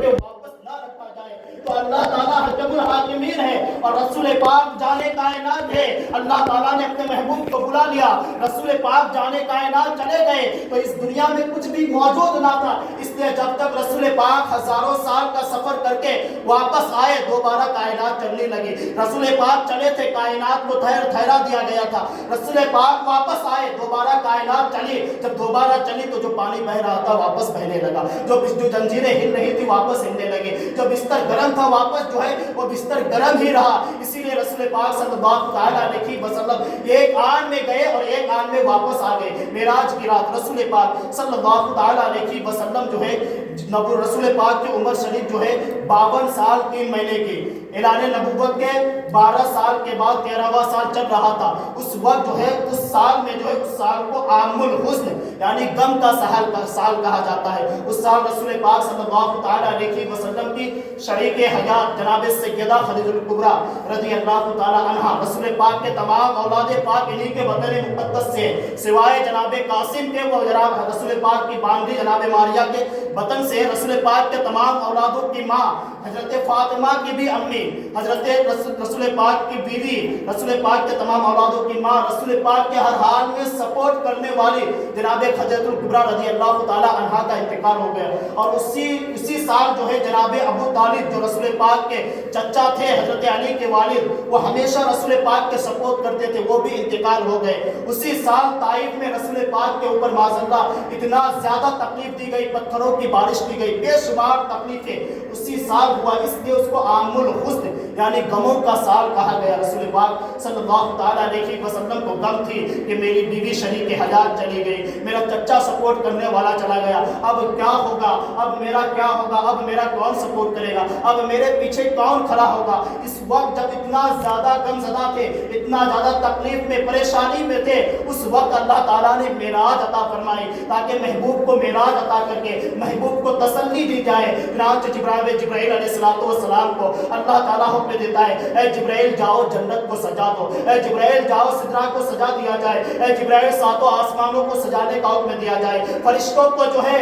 کے واپس نہ رکھا جائے تو اللہ تعالیٰ حکم الحاکمین ہے اور رسول پاک جانے کائنات ہے. اللہ تعالیٰ نے اپنے محبوب کو بلا لیا, رسول پاک جانے کائنات چلے گئے تو اس دنیا میں کچھ بھی موجود نہ تھا. اس لیے جب تک رسول پاک ہزاروں سال کا سفر کر کے واپس آئے دوبارہ کائنات چلنے لگی. رسول پاک چلے تھے, کائنات کو ٹھہرا دیا گیا تھا. رسول پاک واپس آئے, دوبارہ کائنات چلی. جب دوبارہ چلی تو جو پانی بہ رہا تھا واپس بہنے لگا, جو جنجیریں ہل رہی تھی واپس ہلنے لگے, جو بستر گرم تھا واپس جو ہے وہ بستر گرم ہی رہا. اسی لیے رسول پاک صلی اللہ علیہ وسلم ایک آن میں گئے اور ایک آن میں واپس آ گئے. معراج کی رات رسول پاک صلی اللہ علیہ وسلم جو ہے, رسول پاک کی عمر شریف جو ہے 52 سال 3 مہینے کی. اعلان نبوت کے 12 سال کے بعد 13واں سال چل رہا تھا. اس وقت جو ہے اس سال میں جو ہے اس سال کو عام الحزن یعنی غم کا سال کہا جاتا ہے. اس سال رسول پاک صلی اللہ علیہ وسلم کی شریک حیات جناب سیدہ خدیجہ الکبریٰ رضی اللہ تعالی عنہا, رسول پاک کے تمام اولاد پاک انہی کے وطن مقدس سے سوائے جناب قاسم کے, وہ جناب رسول پاک کی باندھی جناب ماریہ کے وطن سے, رسول پاک کے تمام اولادوں کی ماں حضرت فاطمہ کی بھی امی, حضرت رسول پاک کی بیوی, رسول پاک کے تمام اولادوں کی ماں, رسول پاک کے ہر حال میں سپورٹ کرنے والی جناب خدیجہ الکبریٰ رضی اللہ تعالی عنہا کا انتقال ہو گیا. اور اسی سال جو ہے جناب ابو طالب جو رسول پاک کے چچا تھے, حضرت علی کے والد, وہ ہمیشہ رسول پاک کے سپورٹ کرتے تھے, وہ بھی انتقال ہو گئے. اسی سال طائف میں رسول پاک کے اوپر معاذ اللہ اتنا زیادہ تکلیف دی گئی, پتھروں کی بارش کی گئی, بے شمار تکلیفیں اسی سال ہوا. اس لیے اس کو عام الحزن یعنی غموں کا سال کہا گیا. رسول پاک صلی اللہ تعالی علیہ وسلم کو غم تھی کہ میری بیوی شریک حیات چلی گئی, میرا چچا سپورٹ کرنے والا چلا گیا, اب کیا ہوگا, اب میرا کیا ہوگا, اب میرا کون سپورٹ کرے گا, اب میرے پیچھے کون کھڑا ہوگا. اس وقت جب اتنا زیادہ غم زدہ تھے, اتنا زیادہ تکلیف میں پریشانی میں تھے, اس وقت اللہ تعالیٰ نے معراج عطا فرمائی تاکہ محبوب کو معراج عطا کر کے محبوب کو تسلی دی جائے. چنانچہ جبرائیل علیہ السلام کو اللہ تعالیٰ حکم دیتا ہے, اے جبرائیل جاؤ جنت کو سجا دو, اے جبرائیل جاؤ سدرہ کو سجا دیا جائے, اے جبرائیل ساتوں آسمانوں کو سجانے کا حکم دیا جائے, فرشتوں کو جو ہے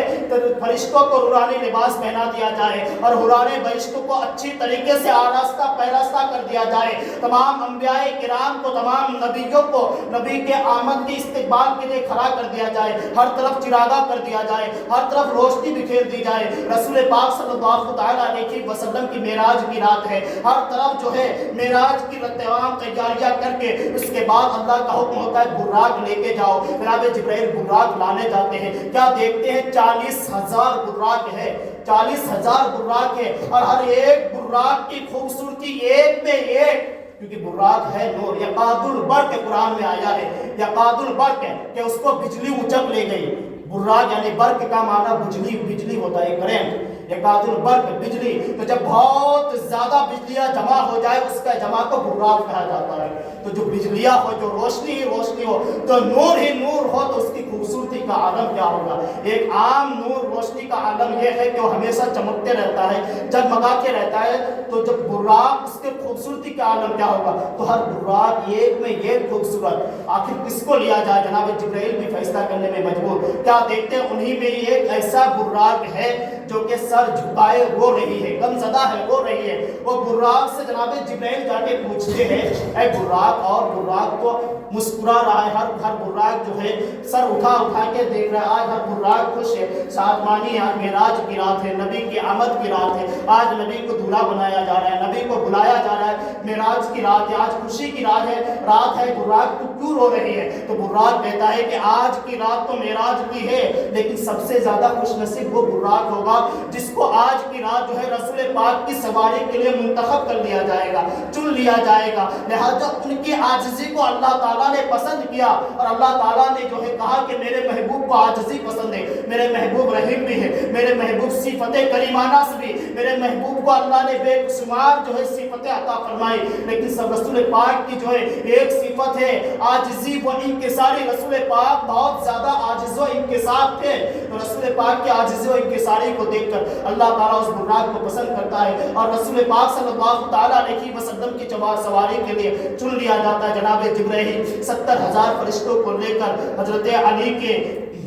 فرشتوں کو حورانی لباس پہنا دیا جائے اور حوران بہشت کو اچھی طریقے سے آراستہ پیراستہ کر دیا جائے. تمام انبیاء کرام کو, تمام نبیوں کو نبی کے آمد کے استقبال کے لیے کھڑا کر دیا جائے, ہر طرف چراغاں کر دیا جائے, ہر طرف روشنی بکھیر دی جائے. رسول پاک صلی اللہ تعالی علیہ وسلم کی معراج کی رات ہے, ہر طرف جو ہے معراج کی تمام تیاریاں کر کے اس کے بعد اللہ کا حکم ہوتا ہے براق لے کے جاؤ. جناب جبرائیل براق لانے جاتے ہیں, کیا دیکھتے ہیں 40,000 براق ہے, 40,000 براق ہے, اور ہر ایک براق کی خوبصورتی ایک میں ایک, کیونکہ براق ہے نور. یقاد البرق قرآن میں آیا ہے, یقاد البرق ہے کہ اس کو بجلی اچک لے گئی. براق یعنی برق کا معنی بجلی ہوتا ہے, کرنٹ. یقاد البرق بجلی, تو جب بہت زیادہ بجلیاں جمع ہو جائے اس کا جمع کو براق کہا جاتا ہے. تو جو بجلیاں ہو, جو روشنی ہی روشنی ہو, جو نور ہی نور ہو, تو اس کی خوبصورتی کا عالم کیا ہوگا. ایک عام نور روشنی کا عالم یہ ہے کہ وہ ہمیشہ چمکتے رہتا ہے, جگمگاتے رہتا ہے. تو جب براق اس کے خوبصورتی کا عالم کیا ہوگا. تو ہر براق ایک میں ایک خوبصورت. آخر کس کو لیا جائے, جناب جبرائیل بھی فیصلہ کرنے میں مجبور. کیا دیکھتے ہیں انہی میں ایک ایسا براق ہے جو کہ سر جھکائے رو رہی ہے, غم زدہ ہے, رو رہی ہے. وہ براق سے جناب جبرائیل جا کے پوچھتے ہیں, اے براق, اور براق کو مسکرا رہا ہے. ہر براق جو ہے سر اٹھا کے دیکھ رہا ہے. آج ہر براق خوش ہے. شادمانی, آج معراج کی رات ہے, نبی کی آمد کی رات ہے, آج نبی کو دولہا بنایا جا رہا ہے, نبی کو بلایا جا رہا ہے. معراج کی رات ہے, آج خوشی کی رات ہے. براق تو کیوں رو رہی ہے. تو براق کہتا ہے کہ آج کی رات تو معراج کی ہے, لیکن سب سے زیادہ خوش نصیب وہ براق ہوگا جس کو آج کی رات جو ہے رسول پاک کی سواری کے لیے منتخب کر لیا جائے گا, چن لیا جائے گا. لہذا ان کی عاجزی کو اللہ تعالیٰ نے پسند کیا, اور اللہ تعالیٰ نے جو ہے کہا کہ میرے محبوب کو عاجزی پسند ہے, میرے محبوب رحیم بھی ہے, میرے محبوب صفت کریمانہ سے بھی, میرے محبوب کو اللہ نے بے شمار جو ہے صفتیں عطا فرمائی. لیکن سب رسول پاک کی جو ہے ایک صفت ہے عاجزی و انکساری. رسول پاک بہت زیادہ عاجز و انکسار تھے. تو رسول پاک کی عاجزی و انکساری کو دیکھ کر اللہ تعالیٰ اس براق کو پسند کرتا ہے, اور رسول پاک صلی اللہ تعالیٰ علیہ وسلم کی سواری کے لیے چن لیا جاتا ہے. جناب جبرائیل 70,000 فرشتوں کو لے کر حضرت علی کے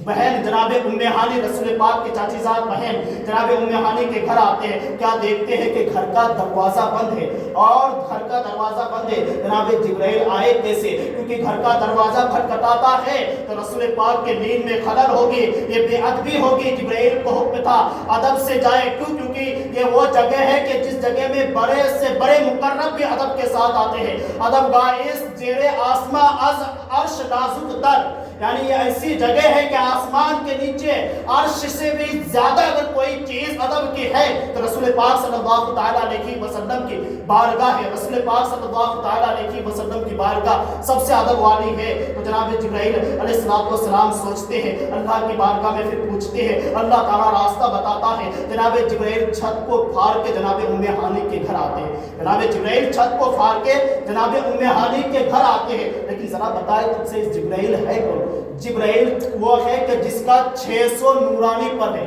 बहन जनाब उम्मे हानी, रसूल पाक की चाचीजाद बहन जनाब उम्मे हानी के घर आते हैं। क्या देखते हैं कि घर का दरवाजा बंद है, और घर का दरवाजा बंद है। जनाब जिब्राइल आए कैसे? क्योंकि घर का दरवाजा खटखटाता है तो रसूल पाक के नींद में खलल होगी, ये बेअदबी होगी। जिब्राइल को हुक्म था अदब से जाए, क्यों? क्योंकि ये वो जगह है कि जिस जगह में बड़े से बड़े मुकर्रब भी अदब के साथ आते हैं। अदब गाइस जेरे आसमा अज अर्श नाजुक दर, यानी ये ऐसी जगह है कि आसमान के नीचे अर्श से भी ज्यादा अगर कोई चीज अदब की है तो रसूल पाक सल्लल्लाहु तआला अलैहि वसल्लम की बारगाह है। रसूल पाक सल्लल्लाहु तआला अलैहि वसल्लम की बारगाह सबसे अदब वाली है। तो जनाब जिब्राइल अलैहिस्सलाम सोचते हैं, अल्लाह की बारगाह में फिर पूछते हैं, अल्लाह ताला रास्ता बताता है। जनाब जिब्राइल छत को फाड़ के जनाब उम्मे हानी के घर आते हैं। जनाब जिब्राइल छत को फाड़ के जनाब उम्मे हानी के घर आते हैं। लेकिन जरा बताए तुमसे इस जिब्राइल है कौन? जिब्राइल वो है कि जिसका 600 नूरानी पर है।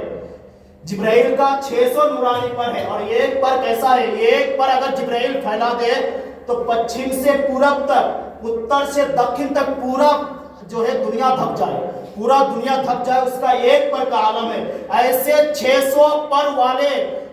जिब्राइल का 600 नूरानी पर है, और एक पर कैसा है? एक पर अगर जिब्राइल फैला दे तो पश्चिम से पूरब तक, उत्तर से दक्षिण तक पूरा जो है दुनिया धप जाए, पूरा दुनिया धप जाए। उसका एक पर का आलम है। ऐसे 600 पर वाले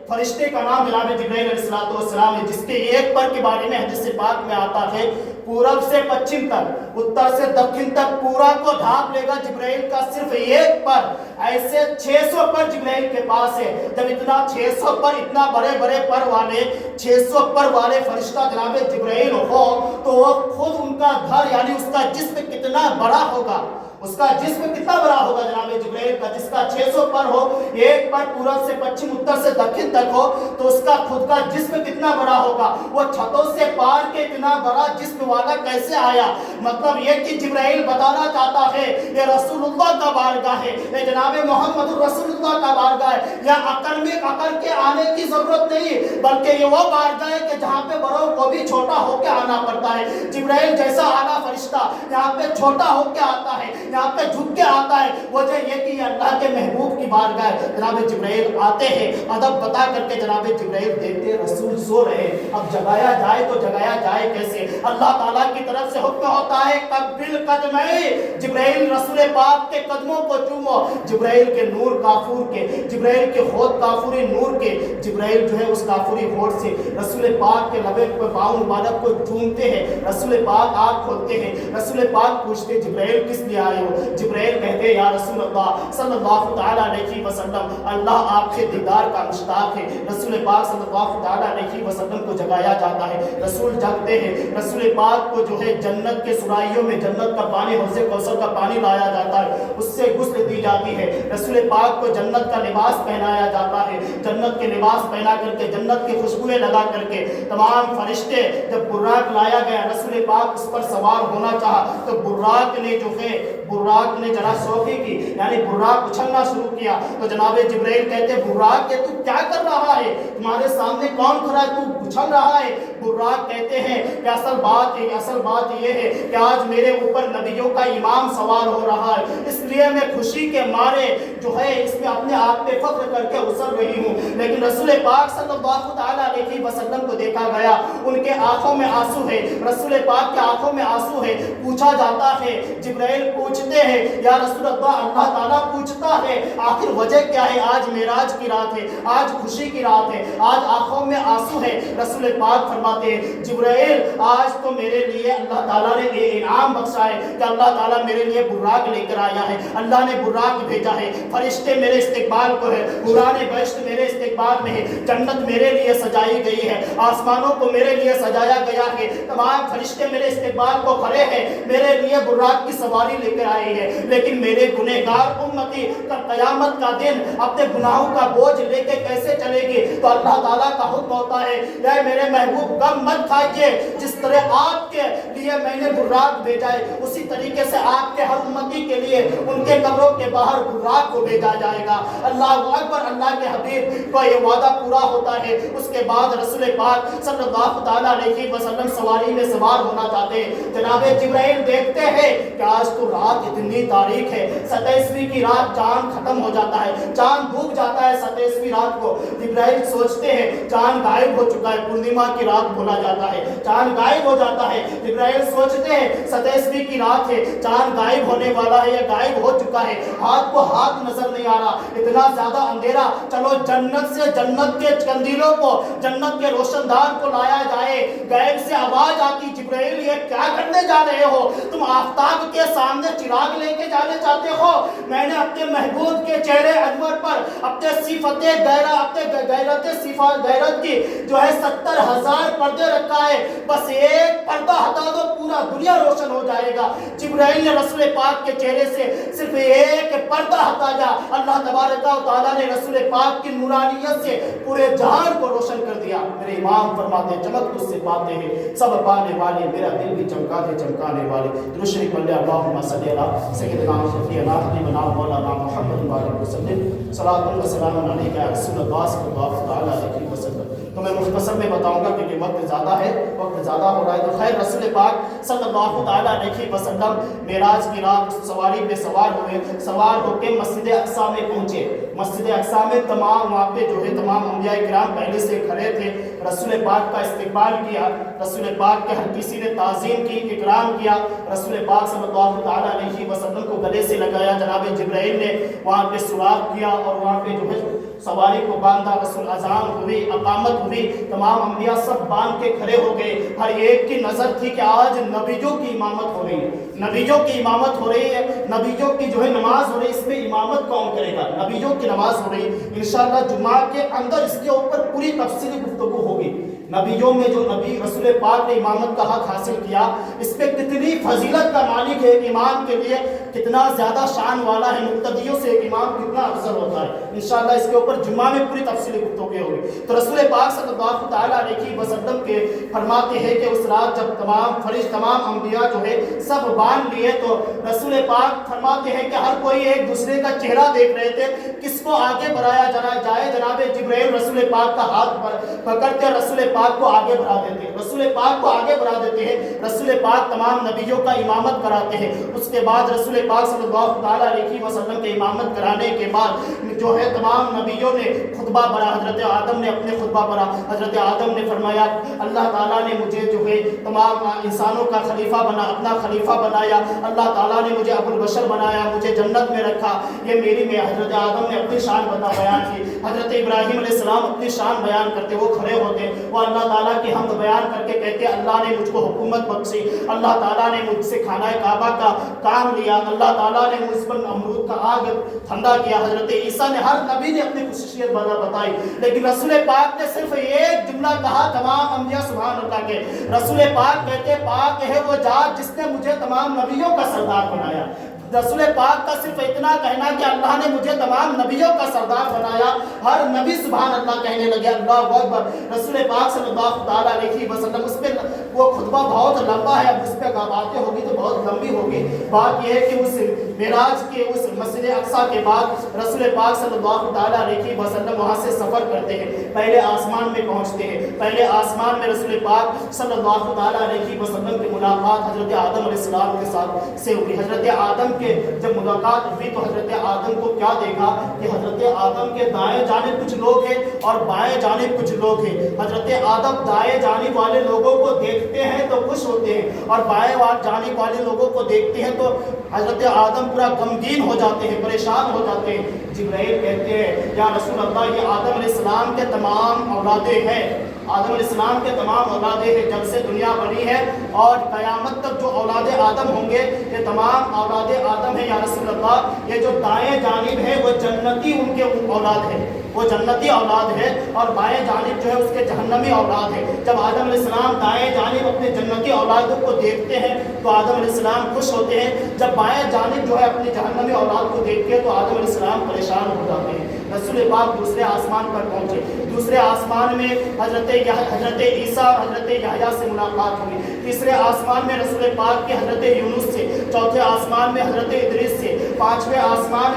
फरिश्ते का नाम जनाब जिब्राइल अलैहिस्सलाम है, जिसके एक पर के बारे में हदीस पाक में आता है पूरब से पश्चिम तक, उत्तर से दक्षिण तक पूरा को ढांप लेगा जिब्राइल का सिर्फ एक पर। ऐसे 600 पर जिब्राइल के पास है। जब इतना 600 पर, इतना बड़े बड़े पर वाले 600 पर वाले फरिश्ता जनाब जिब्राइल हो तो वो खुद उनका घर यानी उसका जिस्म कितना बड़ा होगा, उसका जिस्म कितना बड़ा होगा जनाब जिब्राइल का, जिसका 600 पर हो, एक पर पूरब से पश्चिम उत्तर से दक्षिण तक हो, तो उसका खुद का जिस्म कितना बड़ा होगा। वो छतों से पार के इतना बड़ा जिस्म वाला कैसे आया? मतलब ये कि जिब्राइल बताना चाहता है ये रसूलुल्लाह का बारगाह है, ये जनाब मोहम्मद रसूलुल्लाह का बारगाह है। यहाँ अकल में अकल के आने की जरूरत नहीं, बल्कि ये वो बारगाह है कि जहाँ पे बड़ों को भी छोटा होकर आना पड़ता है। जिब्राइल जैसा आला फरिश्ता यहाँ पे छोटा होकर आता है, यहाँ पे झुक के आता है। वजह ये कि अल्लाह के महबूब की बारगाह है। जनाब जिब्राइल आते हैं, अदब बता करके जनाब जिब्राइल देखते रसूल सो रहे। अब जगाया जाए तो जगाया जाए कैसे? अल्लाह ताला की तरफ से हुक्म होता है कब्बिल कदमै, जिब्राइल रसूल पाक के कदमों को चूमो। जिब्राइल के नूर काफूर के, जिब्राइल के होठ काफूरी नूर के, जिब्राइल जो है उस काफूरी होठ से रसूल पाक के लबे पे पाँव मुबारक को चूमते हैं। रसूल पाक आँख खोलते हैं। रसूल पाक पूछते जिब्राइल किस लिए आए हो? जिब्राइल कहते या रसूल अल्लाह सल्लल्लाहु तआला अलैहि वसल्लम, अल्लाह आपके दीदार का मुश्ताक है। रसूल पाक सल्लल्लाहु तआला अलैहि वसल्लम को जगाया जाता है। रसूल जगते हैं। रसूल पाक को जो है जन्नत के सुराहियों में जन्नत का पानी, हौज़े कौसर का पानी लाया जाता है, उससे गुस्ल दी जाती है। रसूल पाक को जन्नत का लिबास पहनाया जाता है। जन्नत के लिबास पहना करके, जन्नत की खुशबुएं लगा करके तमाम फरिश्ते, जब बुर्राक लाया गया, रसूल पाक उस पर सवार होना चाहा तो बुर्राक ने जो है, बुर्राक ने जरा शौकी की, यानी बुर्राक उछलना शुरू किया। तो जनाब जिब्राइल कहते बुर्राक ये तू क्या कर रहा है? तुम्हारे सामने कौन खड़ा है, तू उछल रहा है? बुर्राक कहते हैं कि असल बात ये है कि आज मेरे ऊपर नबियों का इमाम सवार हो रहा है, इसलिए मैं खुशी के मारे जो है इसमें अपने आप पे फख्र करके उछल रही हूँ। लेकिन रसूल पाक सल्लल्लाहु तआला अलैहि वसल्लम को देखा गया, उनके आंखों में आंसू है, रसूल पाक के आंखों में आंसू है। पूछा जाता है, जिब्राइल पूछते हैं या रसूल अल्लाह, अल्लाह ताला पूछता है आखिर वजह क्या है? आज मेराज की रात है, आज खुशी की रात है, आज आंखों में आंसू है। रसूल पाक फरमाते हैं जिब्राइल आज तो मेरे लिए अल्लाह ताला ने ये इनाम बख्शा है कि अल्लाह ताला मेरे लिए बुर्राक लेकर आया है, अल्लाह ने बुर्राक भेजा है, फरिश्ते मेरे इस्तिकबाल को है, पुराने बश्त मेरे इस्तिकबाल में है, जन्नत मेरे लिए सजाई गई है, आसमानों को मेरे लिए सजाया गया है, तमाम फरिश्ते मेरे इस्तिकबाल को खड़े हैं, मेरे लिए बुर्राक की सवारी लेकर आए हैं। लेकिन मेरे गुनहगार उम्मती क़यामत का दिन अपने गुनाहों का बोझ लेके कैसे चलेगी? तो अल्लाह ताला का हुक्म होता है या मेरे महबूब गम मत खाइए, जिस तरह आपके लिए मैंने बुर्राक भेजा है उसी तरीके से आपके हर उम्मती के लिए उनके कब्रों के बाहर बुर्राक को भेजा जाएगा। अल्लाह अकबर। अल्लाह के हबीब का ये वादा पूरा होता है। उसके बाद रसूल पाक सल्लल्लाहु तआला अलैहि वसल्लम सवारी में सवार होना चाहते हैं। जनाब जिब्राइल देखते हैं कि आज तो रात इतनी तारीख है, 27वीं की रात चांद खत्म हो जाता है, चांद डूब जाता है 27वीं रात को। जिब्राइल سوچتے ہیں چاند غائب ہو چکا ہے، پورنیما کی رات بولا جاتا ہے، چاند غائب ہو جاتا ہے۔ جبرائیل سوچتے ہیں 27ویں کی رات ہے، چاند غائب ہونے والا ہے یا غائب ہو چکا ہے، ہاتھ کو ہاتھ نظر نہیں آ رہا، اتنا زیادہ اندھیرا، چلو جنت سے جنت کے قندیلوں کو، جنت کے روشن دان کو لایا جائے۔ غیب سے آواز آتی، جبرائیل یہ کیا کرنے جا رہے ہو؟ تم آفتاب کے سامنے چراغ لے کے جانے چاہتے ہو؟ میں نے اپنے محبوب کے چہرے انور پر اپنے صفت غیرت کی جو ہے 70,000 پردے رکھا ہے، بس ایک پردہ ہٹا دو پورا دنیا روشن ہو جائے گا۔ جبرائیل نے رسول پاک کے چہرے سے صرف ایک پردہ ہٹایا، اللہ تبارک و تعالیٰ نے رسول پاک کی نورانیت سے پورے جہان کو روشن کر دیا۔ میرے امام فرماتے ہیں چمک تجھ سے پاتے ہیں سب پانے والے، میرا دل بھی چمکا دے چمکانے والے۔ درود شریف پڑھ لیں، اللہم صلی علی سیدنا شفیعنا حبیبنا مولانا محمد وسلم، صلاۃ و سلام علیک یا رسول اللہ صلی اللہ تعالیٰ علیہ وسلم۔ تو میں مختصر میں بتاؤں گا کیونکہ وقت زیادہ ہے، وقت زیادہ ہو رہا ہے۔ تو خیر رسول پاک صلی اللہ تعالیٰ علیہ وسلم معراج کی رات سواری پہ سوار ہوئے، سوار ہو کے مسجد اقصیٰ میں پہنچے۔ مسجد اقصیٰ میں تمام وہاں پہ جو ہے تمام انبیاء کرام پہلے سے کھڑے تھے، رسول پاک کا استقبال کیا، رسول پاک کے ہر کسی نے تعظیم کی، اکرام کیا، رسول پاک صلی اللہ تعالیٰ علیہ وسلم کو گلے سے لگایا۔ جناب جبرائیل نے وہاں پہ سراغ کیا اور وہاں پہ جو ہے سواری کو باندھا، رسول اذان ہوئی، اقامت ہوئی، تمام انبیاء سب باندھ کے کھڑے ہو گئے۔ ہر ایک کی نظر تھی کہ آج نبیوں کی امامت ہو رہی ہے، نبیوں کی امامت ہو رہی ہے، نبیوں کی جو ہے نماز ہو رہی ہے، اس میں امامت کون کرے گا؟ نبیوں کی نماز ہو رہی ہے۔ انشاءاللہ جمعہ کے اندر اس کے اوپر پوری تفصیلی گفتگو ہوگی۔ نبیوں میں جو نبی رسول پاک نے امامت کا حق حاصل کیا، اس پہ کتنی فضیلت کا مالک ہے، امام کے لیے کتنا زیادہ شان والا ہے، مقتدیوں سے ایک امام کتنا افضل ہوتا ہے۔ انشاءاللہ اس کے اوپر جمعہ میں پوری تفصیلی گفتگو ہوگی۔ تو رسول پاک صلی اللہ تعالیٰ علیہ وسلم کے فرماتے ہیں کہ اس رات جب تمام انبیاء جو ہے سب باندھ لیے تو رسول پاک فرماتے ہیں کہ ہر کوئی ایک دوسرے کا چہرہ دیکھ رہے تھے، کس کو آگے بڑھایا جائے۔ جناب جبرائیل رسول پاک کا ہاتھ پکڑتے رسول پاک کو آگے بڑھا دیتے ہیں، رسول پاک کو آگے بڑھا دیتے ہیں، رسول پاک تمام نبیوں کا امامت کراتے ہیں۔ اس کے بعد رسول پاک صلی اللہ تعالیٰ علیہ وسلم کے امامت کرانے کے بعد جو ہے تمام نبیوں نے خطبہ پڑھا، حضرت آدم نے اپنے خطبہ پڑھا۔ حضرت آدم نے فرمایا اللہ تعالیٰ نے مجھے جو ہے تمام انسانوں کا خلیفہ اپنا خلیفہ بنایا، اللہ تعالیٰ نے مجھے ابو البشر بنایا، مجھے جنت میں رکھا، یہ میری میں حضرت آدم نے اپنی شان بیان کی۔ حضرت ابراہیم علیہ السلام اپنی شان بیان کرتے، وہ کھڑے ہوتے، وہ اللہ تعالیٰ کی حمد بیان کر کے کہتے اللہ نے مجھ کو حکومت بخشی، اللہ تعالیٰ نے مجھ سے خانہ کعبہ کا کام لیا، اللہ تعالیٰ نے مجھ پر امرود کا آگ ٹھنڈا کیا۔ حضرت عیسیٰ نے، ہر نبی نے اپنی خصوصیت بتائی، لیکن رسول پاک نے صرف ایک جملہ کہا، تمام انبیاء سبحان اللہ کے رسول پاک کہتے پاک ہے وہ ذات جس نے مجھے تمام نبیوں کا سردار بنایا۔ رسول پاک کا صرف اتنا کہنا کہ اللہ نے مجھے تمام نبیوں کا سردار بنایا، ہر نبی سبحان اللہ کہنے لگے، اللہ اکبر۔ رسول پاک صلی اللہ تعالیٰ علیہ وسلم، اس پہ وہ خطبہ بہت لمبا ہے، اب اس پہ باتیں ہوگی تو بہت لمبی ہوگی۔ بات یہ ہے کہ اس معراج کے اس مسجد اقصیٰ کے بعد رسول پاک صلی اللہ تعالیٰ علیہ وسلم وہاں سے سفر کرتے ہیں، پہلے آسمان میں پہنچتے ہیں۔ پہلے آسمان میں رسول پاک صلی اللہ تعالیٰ علیہ وسلم کی ملاقات حضرت آدم علیہ السلام کے ساتھ سے ہوئی۔ حضرت آدم کہ جب ملاقات ہوئی تو حضرت آدم کو کیا دیکھا کہ حضرت آدم کے دائیں جانب کچھ لوگ ہیں اور بائیں جانب کچھ لوگ ہیں۔ حضرت آدم دائیں جانب والے لوگوں کو دیکھتے ہیں تو خوش ہوتے ہیں اور بائیں جانب والے لوگوں کو دیکھتے ہیں تو حضرت آدم پورا غمگین ہو جاتے ہیں، پریشان ہو جاتے ہیں۔ جبرائیل کہتے ہیں یا رسول اللہ یہ آدم علیہ السلام کے تمام اولادیں ہیں، آدم علیہ السلام کے تمام اولادیں ہیں، جب سے دنیا بنی ہے اور قیامت تک جو اولاد آدم ہوں گے یہ تمام اولاد آدم ہیں یا رسول اللہ۔ یہ جو دائیں جانب ہے وہ جنتی ان کے اولاد ہے، وہ جنتی اولاد ہے، اور بائیں جانب جو ہے اس کے جہنمی اولاد ہے۔ جب آدم علیہ السلام دائیں جانب اپنے جنتی اولادوں کو دیکھتے ہیں تو آدم علیہ السلام خوش ہوتے ہیں، جب بائیں جانب جو ہے اپنی جہنمی اولاد کو دیکھتے ہیں تو آدم علیہ السلام پریشان ہو جاتے ہیں۔ رسول پاک دوسرے آسمان پر پہنچے، دوسرے آسمان میں حضرت عیسیٰ اور حضرت یحییٰ سے ملاقات ہوئی، تیسرے آسمان میں رسول پاک کے حضرت یونس سے، چوتھے آسمان میں حضرت ادریس سے، پانچویں آسمان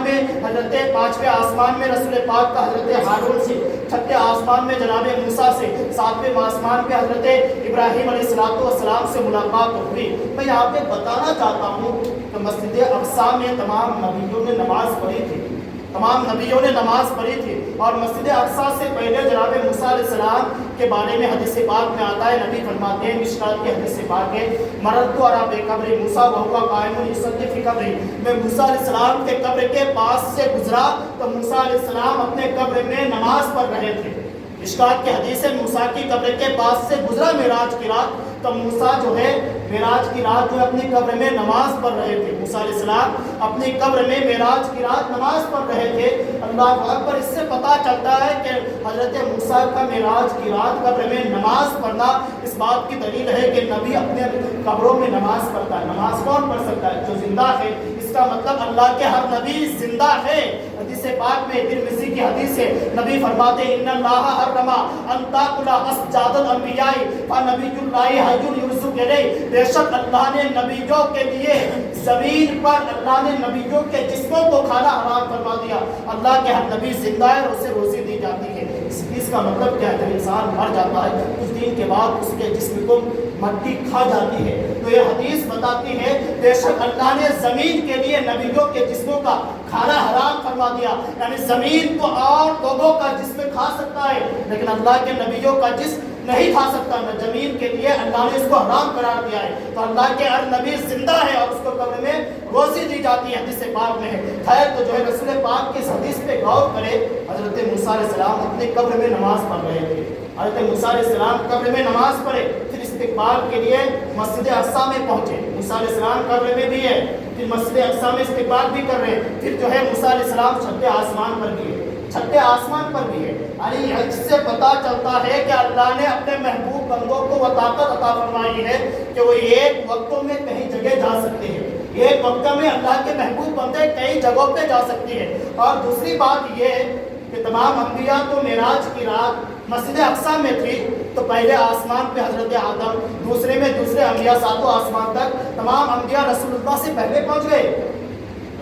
میں رسول پاک کا حضرت ہارون سے، چھٹے آسمان میں جناب موسیٰ سے، ساتویں آسمان پہ حضرت ابراہیم علیہ السلام سے ملاقات ہوئی۔ میں یہاں پہ بتانا چاہتا ہوں کہ مسجد اقصیٰ میں تمام نبیوں نے نماز پڑھی تھی، तमाम नबियों ने नमाज पढ़ी थी। और मस्जिद अक्सा से पहले जनाब मूसा अलैहिस्सलाम के बारे में हदीस पाक में आता है, नबी फरमाते हैं मिशकात की हदीस पाक है, मरदतु अला बेकब्रि मूसा व हुवा कायमुन युसल्ली फी कब्रि, मैं मूसा अलैहिस्सलाम के कब्र के पास से गुजरा तो मूसा अलैहिस्सलाम अपने कब्र में नमाज पढ़ रहे थे। मिशकात की हदीस है, मूसा की कब्र के पास से गुजरा मेराज की रात, तो मूसा जो है मेराज की रात जो है अपनी कब्र में नमाज पढ़ रहे थे। मूसा अलैहिस्सलाम अपनी कब्र में मेराज की रात नमाज पढ़ रहे थे। अल्लाह अकबर। इससे पता चलता है कि हजरत मूसा का मेराज की रात कब्र में नमाज पढ़ना इस बात की दलील है कि नबी अपने कब्रों में नमाज पढ़ता है। नमाज कौन पढ़ सकता है? जो जिंदा है। इसका मतलब अल्लाह के हर नबी जिंदा है। हदीस पाक में तिरमिज़ी की हदीस है, नबी फरमाते हैं इन्नल्लाह हर्रमा अन ताकुला असजादुल अंबियाई व नबियुल्लाहि हय्युन युरज़ुक इलैहि, बेशक अल्लाह ने नबियों के लिए जमीन पर अल्लाह ने नबियों के जिस्मों को खाना हराम फरमा दिया। अल्लाह के हर नबी जिंदा है और उसे रोजी दी जाती है। इसका मतलब क्या है? जब इंसान मर जाता है कुछ दिन के बाद उसके जिस्म को मट्टी खा जाती है। तो ये हदीस बताती है बेशक अल्लाह ने जमीन के लिए नबियों के जिस्मों का खाना हराम फरमा दिया। यानी जमीन तो और लोगों का जिस्म खा सकता है लेकिन अल्लाह के नबियों का जिस्म नहीं खा सकता। न जमीन के लिए अल्लाह ने इसको हराम करार दिया है। तो अल्लाह के हर नबी जिंदा है और उसको कब्र में रोजी दी जाती है। हदीस पाक में है। खैर तो जो है रसूल पाक की इस हदीस पे गौर करें। हजरत मूसा अलैहिस्सलाम अपने कब्र में नमाज पढ़ रहे थे। हजरत मूसा अलैहिस्सलाम कब्र में नमाज पढ़े, फिर इस्तिक़बाल के लिए मस्जिद अक़सा में पहुंचे। मूसा अलैहिस्सलाम कब्र में भी है, फिर मस्जिद अक़सा में इस्तिक़बाल भी कर रहे हैं। फिर जो है मूसा अलैहिस्सलाम छठे आसमान पर भी है, छठे आसमान पर भी है। यानी इससे पता चलता है कि अल्लाह ने अपने महबूब बंदों को वो ताकत अता फरमाई है कि वो एक वक्तों में कहीं जगह जा सकते हैं। एक वक्त में अल्लाह के महबूब बंदे कई जगहों पे जा सकते हैं। और दूसरी बात ये है कि तमाम अंबिया तो मेराज की रात मस्जिद अक़सा में थी, तो पहले आसमान पे हजरत आदम, दूसरे में दूसरे अंबिया, सातों आसमान तक तमाम अंबिया रसूलुल्लाह से पहले पहुंच गए।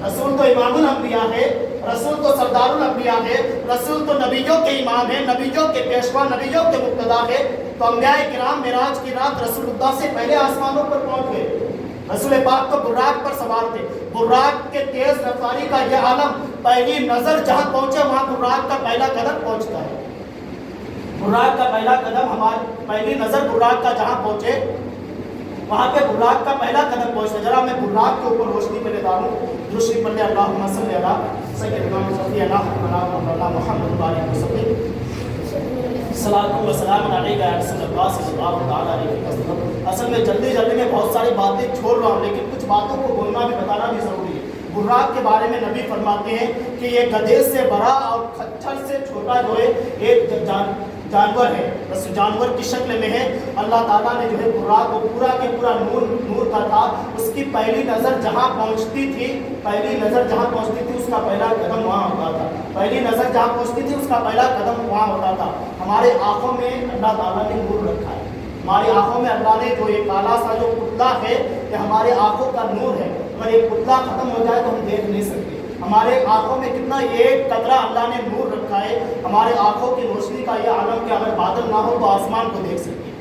रसूल तो इमामुल अंबिया है, रसूल तो सरदारुल अंबिया है, रसूल तो नबियों के इमाम है, नबियों के पेशवा, नबियों के मुक्तदा है। तो अंबियाए किराम मेराज की रात रसूलुल्लाह से पहले आसमानों पर पहुंच गए। रसूल पाक तो बुर्राक पर सवार थे। बुर्राक के तेज रफ्तारी का यह आलम पहली नजर जहां पहुंचे वहां बुर्राक का पहला कदम पहुंचता है। बुर्राक का पहला कदम हमारी पहली नजर बुर्राक का जहां पहुंचे वहां पे बुर्राक का पहला कदम पहुंचता। जरा मैं बुर्राक के ऊपर रोशनी पे लेता हूँ। रोशनी पर ले अल्लाहुम्मा सल्ली अला सय्यिदना मुहम्मद व आलिहि वसल्लम सलातु व सलाम अलैका या रसूलल्लाह सल्लल्लाहु अलैहि वसल्लम। असल में जल्दी में बहुत सारी बातें छोड़ रहा हूँ लेकिन कुछ बातों को बोलना भी बताना भी जरूरी है। बुर्राक के बारे में नबी फरमाते हैं कि ये गधे से बड़ा और खच्चर से छोटा जो है एक जानवर है, बस जानवर की शक्ल में है। अल्लाह ताला ने जो है बुर्राक को पूरा के पूरा नूर का था। उसकी पहली नज़र जहाँ पहुँचती थी, उसका पहला कदम वहाँ होता था। पहली नज़र जहाँ पहुँचती थी उसका पहला कदम वहाँ होता था। हमारे आँखों में अल्लाह ताला ने नूर रखा है। हमारी आँखों में अल्लाह ने जो ये काला सा जो पुतला है ये हमारे आँखों का नूर है। अगर ये पुतला खत्म हो जाए तो हम देख नहीं सकते। हमारे आंखों में कितना एक कतरा अल्लाह ने नूर रखा है। हमारे आंखों की रोशनी का यह आलम कि अगर बादल ना हो तो आसमान को देख सकते हैं,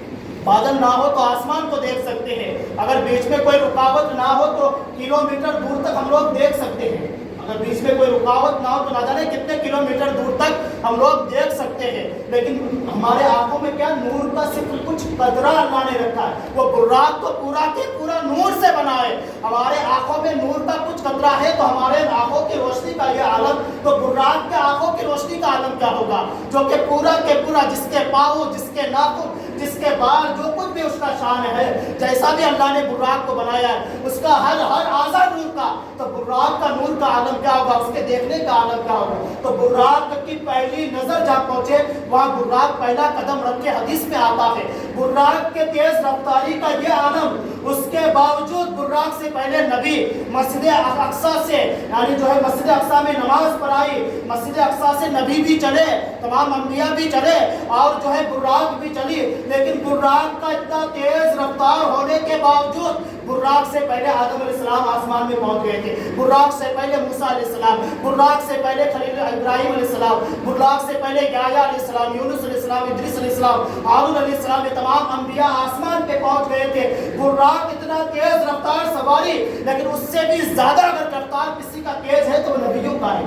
बादल ना हो तो आसमान को देख सकते हैं। अगर बीच में कोई रुकावट ना हो तो किलोमीटर दूर तक हम लोग देख सकते हैं। अगर बीच में कोई रुकावट ना हो तो ना जाने कितने किलोमीटर दूर तक हम लोग देख सकते हैं। लेकिन हमारे आंखों में क्या नूर का सिर्फ कुछ कतरा अल्लाह ने रखा है। वो बुर्राक को पूरा के पूरा नूर से बना है। हमारे आंखों में नूर का कुछ कतरा है तो हमारे आंखों की रोशनी का ये आलम, तो बुर्राक के आंखों की रोशनी का आलम क्या होगा? जो कि पूरा के पूरा जिसके पाँव, जिसके नाखून, जिसके बाल, जो कुछ भी उसका शान है, जैसा भी अल्लाह ने बुर्राक को बनाया है उसका हर आज़ा नूर का, तो बुर्राक का नूर का आलम क्या होगा? उसके देखने का आलम क्या होगा? तो बुर्राक की पहली नजर जहाँ पहुंचे वहाँ बुर्राक पहला कदम रख के हदीस में आता है। बुर्राक के तेज रफ्तारी का ये आलम, उसके बावजूद बुर्राक से पहले नबी मस्जिद अक़सा से यानी जो है मस्जिद अक़सा में नमाज पढ़ाई। मस्जिद अक़सा से नबी भी चले, तमाम अंबिया भी चले और जो है बुर्राक भी चली। लेकिन बुर्राक का इतना तेज रफ्तार होने के बावजूद बुर्राक से पहले आदम अलैहिस्सलाम आसमान में पहुंच गए थे। बुर्राक से पहले मूसा अलैहिस्सलाम, बुर्राक से पहले खलील इब्राहिम अलैहिस्सलाम, बुर्राक से पहले याह्या अलैहिस्सलाम, यूनुस अलैहिस्सलाम, इद्रीस अलैहिस्सलाम, हारून अलैहिस्सलाम, ये तमाम अंबिया आसमान पे पहुंच गए थे। बुर्राक इतना तेज रफ्तार सवारी, लेकिन उससे भी ज्यादा अगर रफ्तार किसी का तेज है तो वो नबियों का है।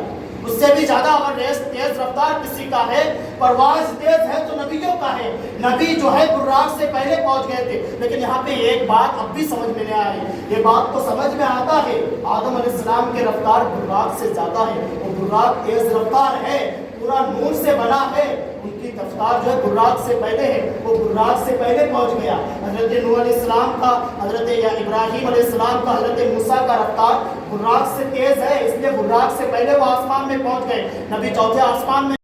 اس سے بھی زیادہ اگر تیز رفتار کسی کا ہے، پرواز تیز ہے تو نبیوں کا ہے۔ نبی جو ہے براق سے پہلے پہنچ گئے تھے، لیکن یہاں پہ ایک بات اب بھی سمجھ میں نہیں آ رہی۔ یہ بات تو سمجھ میں آتا ہے آدم علیہ السلام کی رفتار براق سے زیادہ ہے، وہ براق تیز رفتار ہے، پورا نور سے بنا ہے، ان کی رفتار جو ہے براق سے پہلے ہے، وہ براق سے پہلے پہنچ گیا۔ حضرت نوح علیہ السلام کا، حضرت ابراہیم علیہ السلام کا، حضرت موسیٰ کا رفتار براق سے تیز ہے، اس لیے براق سے پہلے وہ آسمان میں پہنچ گئے۔ نبی چوتھے آسمان میں